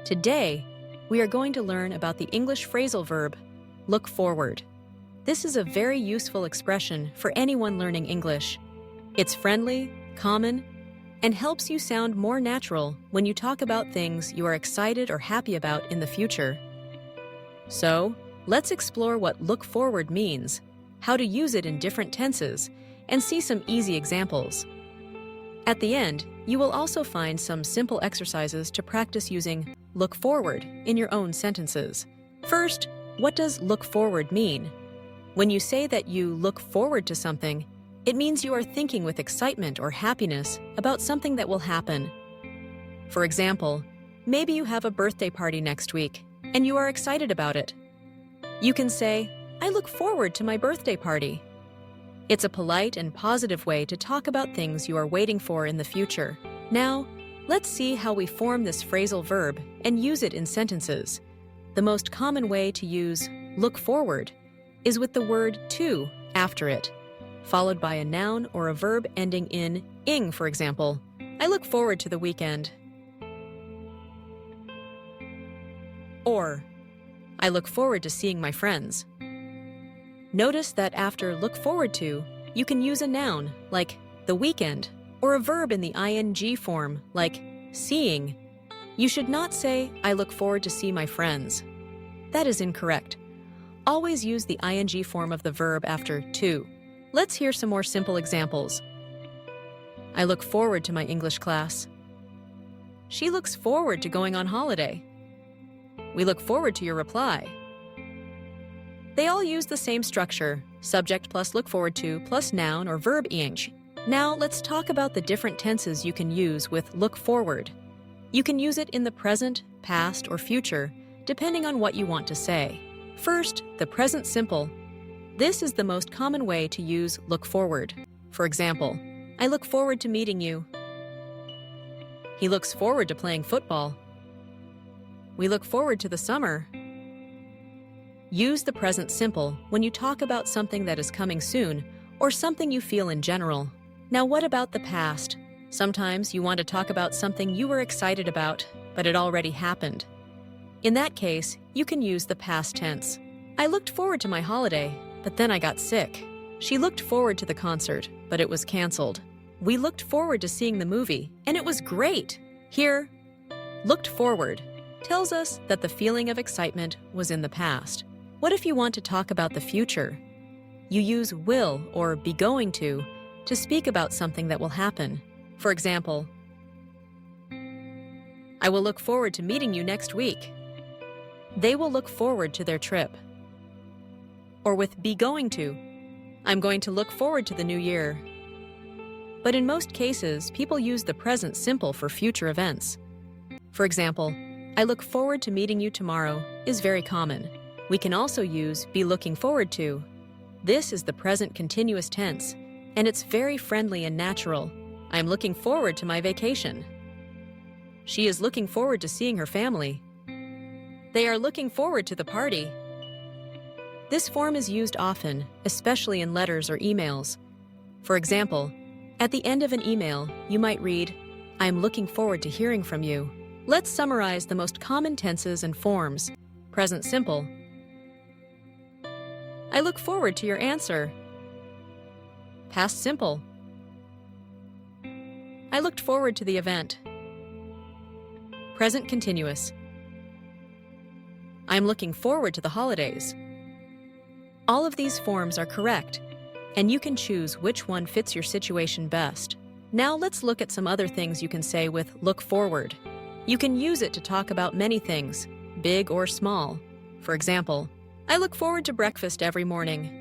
Today, we are going to learn about the English phrasal verb, look forward. This is a very useful expression for anyone learning English. It's friendly, common, and helps you sound more natural when you talk about things you are excited or happy about in the future. So, let's explore what look forward means, how to use it in different tenses, and see some easy examples. At the end, you will also find some simple exercises to practice using look forward in your own sentences. First, what does look forward mean? When you say that you look forward to something, it means you are thinking with excitement or happiness about something that will happen. For example, maybe you have a birthday party next week, and you are excited about it. You can say, "I look forward to my birthday party." It's a polite and positive way to talk about things you are waiting for in the future. Now, let's see how we form this phrasal verb and use it in sentences. The most common way to use look forward is with the word to after it, followed by a noun or a verb ending in ing, for example. I look forward to the weekend. Or, I look forward to seeing my friends. Notice that after look forward to, you can use a noun, like the weekend, or a verb in the ing form, like seeing. You should not say, I look forward to see my friends. That is incorrect. Always use the ing form of the verb after to. Let's hear some more simple examples. I look forward to my English class. She looks forward to going on holiday. We look forward to your reply. They all use the same structure, subject plus look forward to plus noun or verb ing. Now let's talk about the different tenses you can use with look forward. You can use it in the present, past, or future, depending on what you want to say. First, the present simple. This is the most common way to use look forward. For example, I look forward to meeting you. He looks forward to playing football. We look forward to the summer. Use the present simple when you talk about something that is coming soon or something you feel in general. Now, what about the past? Sometimes you want to talk about something you were excited about, but it already happened. In that case, you can use the past tense. I looked forward to my holiday, but then I got sick. She looked forward to the concert, but it was canceled. We looked forward to seeing the movie, and it was great. Here, looked forward tells us that the feeling of excitement was in the past. What if you want to talk about the future? You use will or be going to speak about something that will happen. For example, I will look forward to meeting you next week. They will look forward to their trip. Or with be going to, I'm going to look forward to the new year. But in most cases, people use the present simple for future events. For example, I look forward to meeting you tomorrow is very common. We can also use be looking forward to. This is the present continuous tense, and it's very friendly and natural. I'm looking forward to my vacation. She is looking forward to seeing her family. They are looking forward to the party. This form is used often, especially in letters or emails. For example, at the end of an email, you might read, I'm looking forward to hearing from you. Let's summarize the most common tenses and forms. Present simple. I look forward to your answer. Past simple. I looked forward to the event. Present continuous. I'm looking forward to the holidays. All of these forms are correct, and you can choose which one fits your situation best. Now let's look at some other things you can say with look forward. You can use it to talk about many things, big or small. For example, I look forward to breakfast every morning.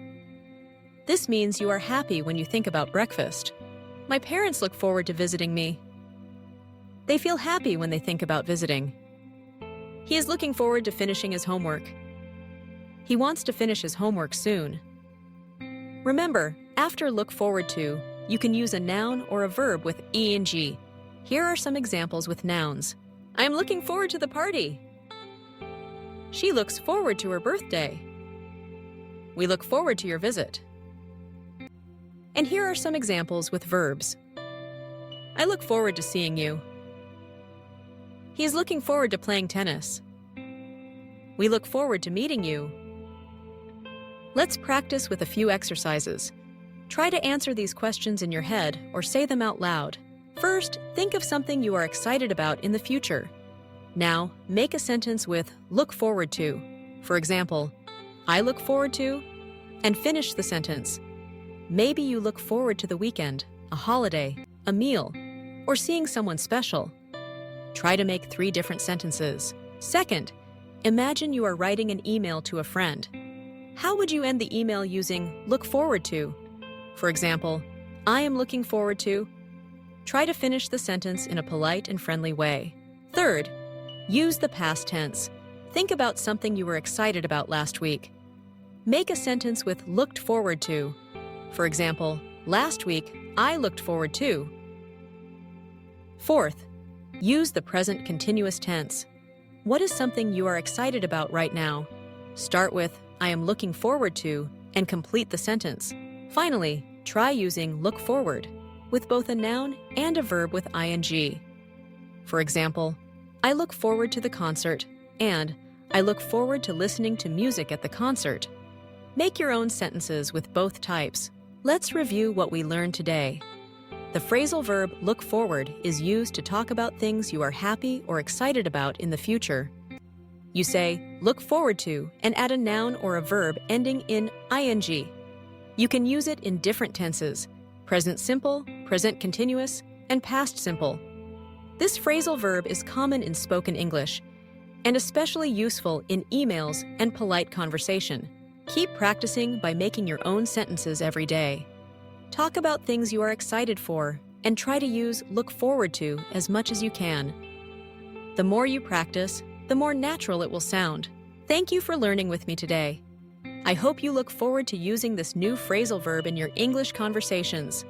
This means you are happy when you think about breakfast. My parents look forward to visiting me. They feel happy when they think about visiting. He is looking forward to finishing his homework. He wants to finish his homework soon. Remember, after look forward to, you can use a noun or a verb with ing. Here are some examples with nouns. I am looking forward to the party. She looks forward to her birthday. We look forward to your visit. And here are some examples with verbs. I look forward to seeing you. He's looking forward to playing tennis. We look forward to meeting you. Let's practice with a few exercises. Try to answer these questions in your head or say them out loud. First, think of something you are excited about in the future. Now, make a sentence with look forward to. For example, I look forward to, and finish the sentence. Maybe you look forward to the weekend, a holiday, a meal, or seeing someone special. Try to make 3 different sentences. Second, imagine you are writing an email to a friend. How would you end the email using look forward to? For example, I am looking forward to. Try to finish the sentence in a polite and friendly way. Third, use the past tense. Think about something you were excited about last week. Make a sentence with looked forward to. For example, last week, I looked forward to. Fourth, use the present continuous tense. What is something you are excited about right now? Start with I am looking forward to and complete the sentence. Finally, try using look forward with both a noun and a verb with ing. For example, I look forward to the concert and I look forward to listening to music at the concert. Make your own sentences with both types. Let's review what we learned today. The phrasal verb look forward is used to talk about things you are happy or excited about in the future. You say look forward to and add a noun or a verb ending in ing. You can use it in different tenses: present simple, present continuous, and past simple. This phrasal verb is common in spoken English and especially useful in emails and polite conversation. Keep practicing by making your own sentences every day. Talk about things you are excited for and try to use look forward to as much as you can. The more you practice, the more natural it will sound. Thank you for learning with me today. I hope you look forward to using this new phrasal verb in your English conversations.